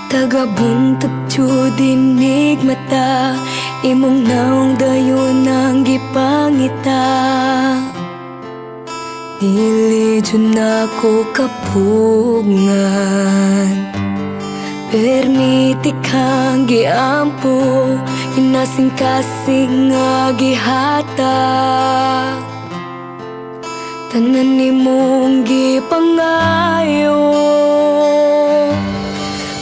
Tagabuntag jud dinig mata, imong naong dayon ang gipangita. Dili jud nako kapugngan, permiti kang giampo, inasing-kasing nga gihatag. Tanan nimong gipangayo,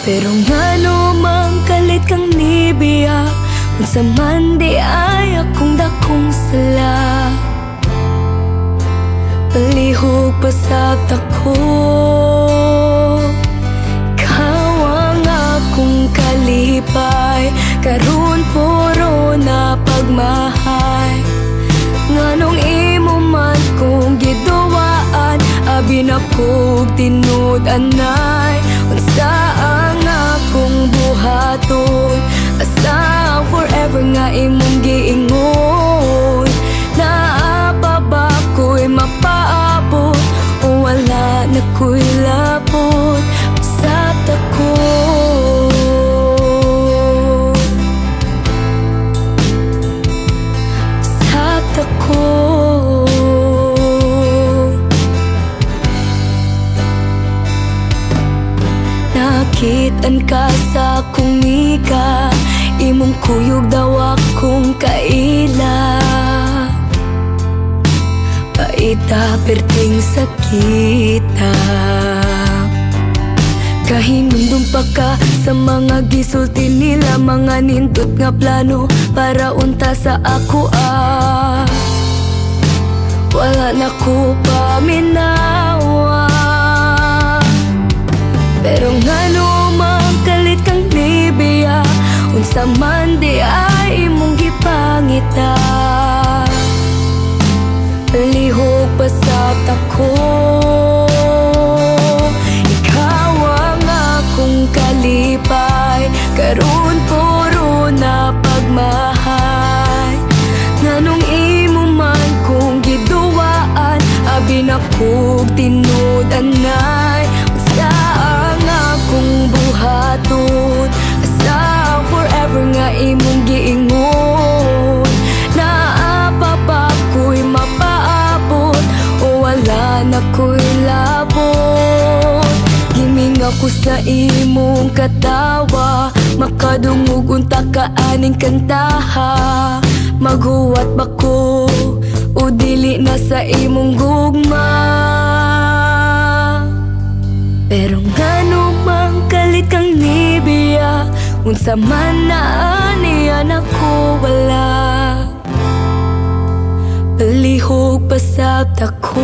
pero ngano man kalit kang nibiya, unsa man di ay akong dakong sala. Palihog pasabta ko, ikaw ang akong kalipay, karon puro na pagmahay. Nganong imo man kong giduwaan, abi na kog tinud anay. Unsa ang akong buhaton, asa ang forever nga imong giingon. Naapa ba ko'y mapaabot, o wala na ko'y labot. Pasabta ko, pasabta ko. Nakitaan ka sa akong mika, imong kuyog daw akong kaila. Paita perting sakita, kahinumdum pa ka sa mga gisulti nila, mga nindot nga plano para unta sa ako wala na ko paminawa. Pero ngano man kalit kang nibiya, unsa man di ay imong gipangita. Palihog pasabta ko, ikaw ang akong kalipay, karon puro na pagmahay. Nganong imo man kong giduwaan, abi na kog tinud anay. Unsa ang akong buhaton, asa ang forever nga imong giingon. Naapa ba ko'y mapaabot, o wala na ko'y labot. Giming ako sa imong katawa, makadungog unta ka aning kantaha. Maghuwat ba ko, o dili na sa imong gugma. Pero ngano man kalit kang nibiya, unsa man na aniyan ako wala. Palihog pasabta ko.